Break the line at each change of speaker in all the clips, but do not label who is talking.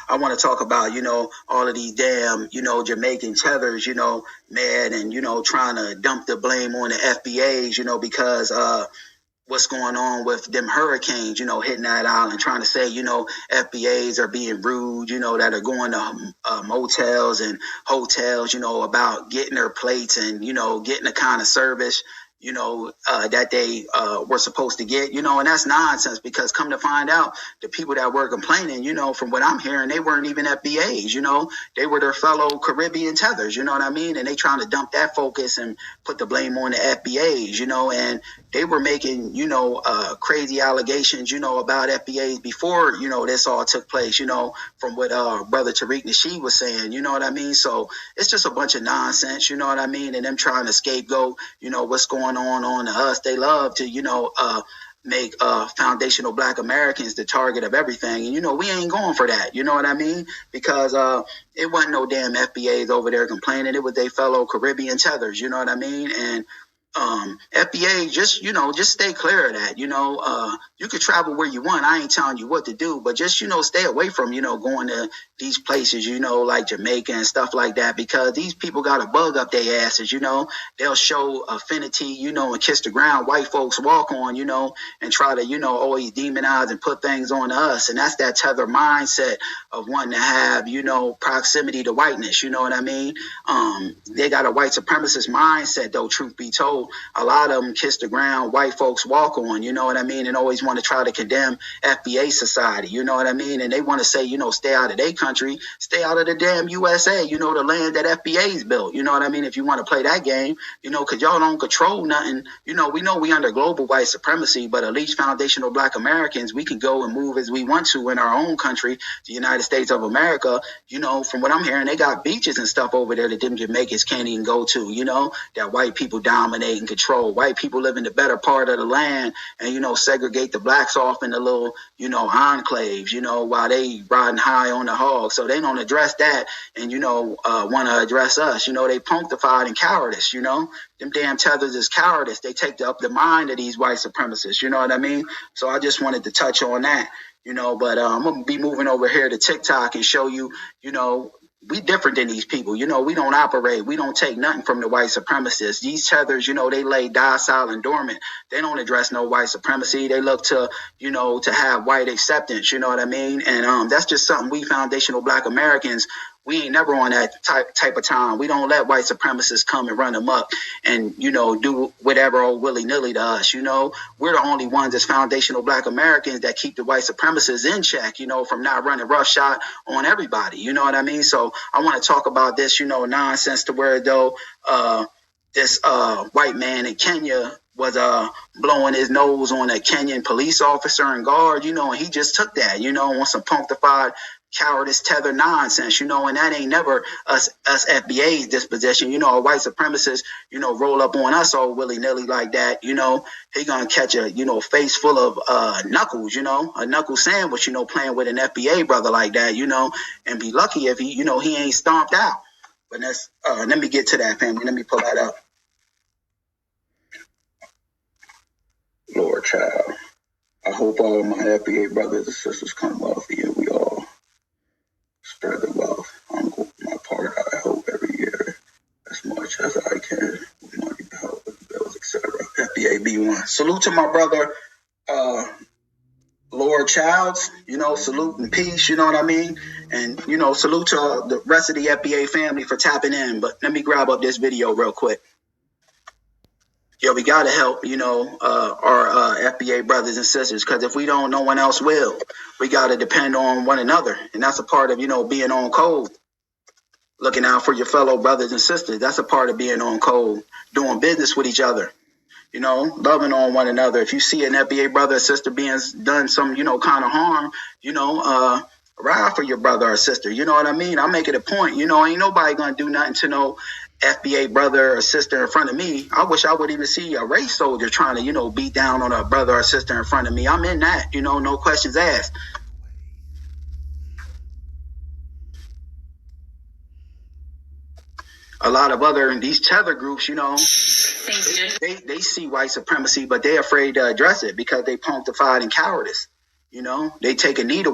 I want to talk about, all of these damn, Jamaican tethers, mad and, trying to dump the blame on the FBAs, because what's going on with them hurricanes, hitting that island, trying to say, FBAs are being rude, that are going to motels and hotels, about getting their plates and, getting the kind of service, that they were supposed to get, and that's nonsense because come to find out, the people that were complaining, from what I'm hearing, they weren't even FBAs, they were their fellow Caribbean tethers, you know what I mean? And they trying to dump that focus and put the blame on the FBAs, and they were making, crazy allegations, about FBAs before, this all took place, from what Brother Tariq Nasheed was saying, you know what I mean? So it's just a bunch of nonsense, you know what I mean? And them trying to scapegoat, what's going on to us. They love to, make foundational Black Americans the target of everything. And, we ain't going for that. You know what I mean? Because it wasn't no damn FBAs over there complaining. It was their fellow Caribbean tethers. You know what I mean? And FBA, just stay clear of that. You could travel where you want. I ain't telling you what to do, but just, stay away from, going to these places, like Jamaica and stuff like that, because these people got a bug up their asses, they'll show affinity, and kiss the ground white folks walk on, and try to, always demonize and put things on us. And that's that tether mindset of wanting to have, proximity to whiteness. You know what I mean? They got a white supremacist mindset, though, truth be told. A lot of them kiss the ground white folks walk on, you know what I mean? And always want to try to condemn FBA society, you know what I mean? And they want to say, stay out of their country, stay out of the damn USA, the land that FBA's built, you know what I mean? If you want to play that game, because y'all don't control nothing, we know we under global white supremacy, but at least foundational Black Americans, we can go and move as we want to in our own country, the United States of America. From what I'm hearing, they got beaches and stuff over there that them Jamaicans can't even go to, that white people dominate and control. White people live in the better part of the land and, segregate the Blacks off in the little, enclaves, while they riding high on the hog. So they don't address that and, want to address us. They punctified and cowardice, them damn tethers is cowardice. They take up the mind of these white supremacists, you know what I mean? So I just wanted to touch on that, but I'm going to be moving over here to TikTok and show you, we different than these people. We don't operate. We don't take nothing from the white supremacists. These tethers, they lay docile and dormant. They don't address no white supremacy. They look to, to have white acceptance. You know what I mean? And that's just something we foundational Black Americans, we ain't never on that type of time. We don't let white supremacists come and run amok and, do whatever old willy-nilly to us. We're the only ones as foundational Black Americans that keep the white supremacists in check, from not running roughshod on everybody. You know what I mean? So I want to talk about this, nonsense to where, though, this white man in Kenya was blowing his nose on a Kenyan police officer and guard, and he just took that, on some punctified cowardice tether nonsense, and that ain't never us FBA's disposition. A white supremacist, roll up on us all willy-nilly like that, he gonna catch a, face full of knuckles, a knuckle sandwich, playing with an FBA brother like that, and be lucky if he, he ain't stomped out. But that's, let me get to that, family. Let me pull that up. Lord child, I hope all of my FBA brothers and sisters come wealthy and we all spread the wealth. I'm going my part. I hope every year as much as I can with money to help with the bills, etc. FBA B1. Salute to my brother, Lord Childs. Salute and peace. You know what I mean? And salute to the rest of the FBA family for tapping in. But let me grab up this video real quick. Yo, we got to help, our FBA brothers and sisters, because if we don't, no one else will. We got to depend on one another. And that's a part of, being on code, looking out for your fellow brothers and sisters. That's a part of being on code, doing business with each other, loving on one another. If you see an FBA brother or sister being done some, kind of harm, ride for your brother or sister. You know what I mean? I make it a point, ain't nobody going to do nothing to no FBA brother or sister in front of me. I wish I would even see a race soldier trying to, beat down on a brother or sister in front of me. I'm in that, no questions asked. A lot of other in these tether groups, they see white supremacy, but they're afraid to address it because they punctified in cowardice. They take a knee to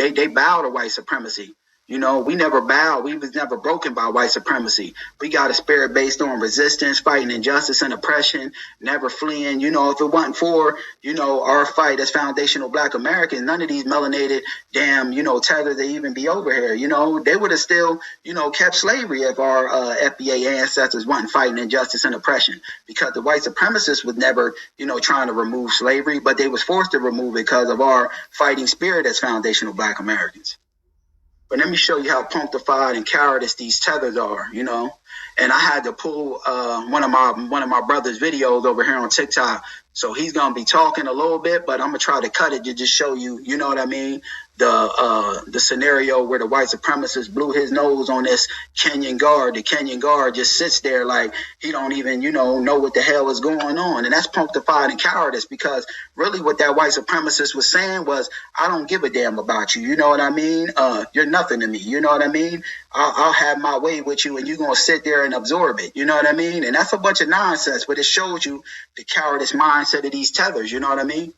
they bow to white supremacy. You know, we never bowed. We was never broken by white supremacy. We got a spirit based on resistance, fighting injustice and oppression, never fleeing. You know, if it wasn't for, you know, our fight as foundational Black Americans, none of these melanated damn, you know, tethers they even be over here. You know, they would have still, you know, kept slavery if our FBA ancestors wasn't fighting injustice and oppression, because the white supremacists was never, you know, trying to remove slavery, but they was forced to remove it because of our fighting spirit as foundational Black Americans. But let me show you how punctified and cowardice these tethers are, you know. And I had to pull one of my brother's videos over here on TikTok. So he's gonna be talking a little bit, but I'm gonna try to cut it to just show you, you know what I mean, the scenario where the white supremacist blew his nose on this Kenyan guard. The Kenyan guard just sits there like he don't even, you know what the hell is going on. And that's punctified and cowardice, because really what that white supremacist was saying was, I don't give a damn about you. You know what I mean? You're nothing to me. You know what I mean? I'll have my way with you and you're going to sit there and absorb it. You know what I mean? And that's a bunch of nonsense, but it shows you the cowardice mindset of these tethers. You know what I mean?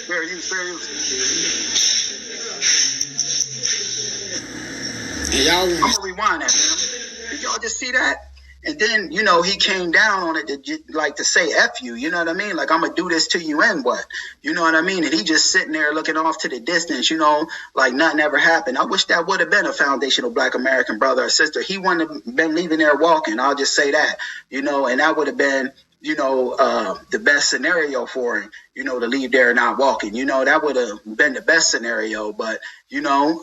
Fair use. And y'all, I'm going to rewind that, man. Did y'all just see that? And then, you know, he came down on it to say F you, you know what I mean? Like, I'm going to do this to you and what? You know what I mean? And he just sitting there looking off to the distance, you know, like nothing ever happened. I wish that would have been a foundational Black American brother or sister. He wouldn't have been leaving there walking. I'll just say that, you know, and that would have been, you know, the best scenario for him, you know, to leave there not walking. You know, that would have been the best scenario. But, you know,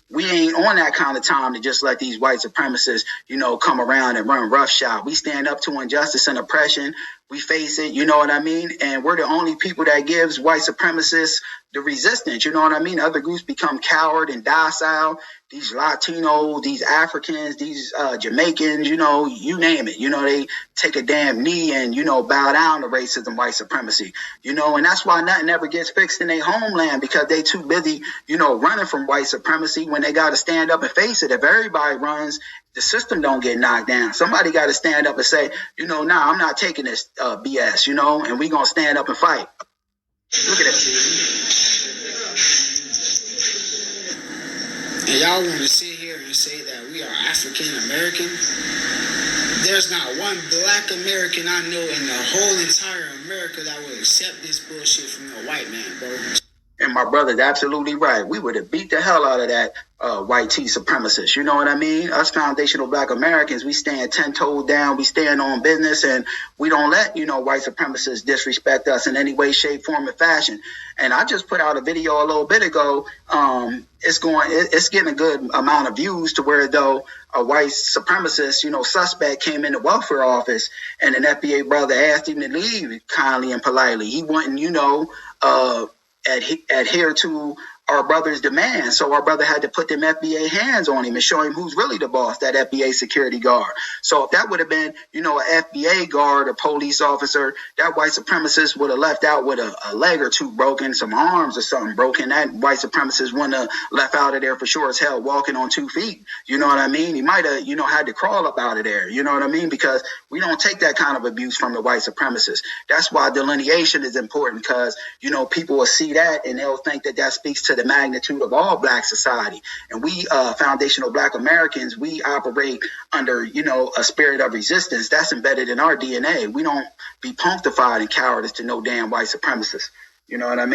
we ain't on that kind of time to just let these white supremacists, you know, come around and run roughshod. We stand up to injustice and oppression. We face it, you know what I mean? And we're the only people that gives white supremacists the resistance, you know what I mean? Other groups become coward and docile. These Latinos, these Africans, these Jamaicans, you know, you name it. You know, they take a damn knee and, you know, bow down to racism, white supremacy. You know, and that's why nothing ever gets fixed in their homeland, because they too busy, you know, running from white supremacy when they got to stand up and face it. If everybody runs, the system don't get knocked down. Somebody got to stand up and say, you know, nah, I'm not taking this BS, you know, and we going to stand up and fight. Look at that.
And y'all want to sit here and say that we are African American? There's not one Black American I know in the whole entire America that will accept this bullshit from a white man, bro.
And my brother's absolutely right. We would have beat the hell out of that white tea supremacist. You know what I mean? Us foundational Black Americans, we stand 10 toes down. We stand on business, and we don't let, you know, white supremacists disrespect us in any way, shape, form, or fashion. And I just put out a video a little bit ago. It's getting a good amount of views, to where though a white supremacist, you know, suspect came in the welfare office, and an FBA brother asked him to leave kindly and politely. He wouldn't, you know, adhere to our brother's demands. So our brother had to put them FBA hands on him and show him who's really the boss, that FBA security guard. So if that would have been, you know, an FBA guard, a police officer, that white supremacist would have left out with a leg or two broken, some arms or something broken. That white supremacist wouldn't have left out of there for sure as hell walking on 2 feet. You know what I mean? He might have, you know, had to crawl up out of there. You know what I mean? Because we don't take that kind of abuse from the white supremacists. That's why delineation is important, because, you know, people will see that and they'll think that that speaks to the magnitude of all Black society. And we foundational Black Americans, we operate under, you know, a spirit of resistance that's embedded in our DNA. We don't be punctified and cowardice to no damn white supremacists. You know what I mean?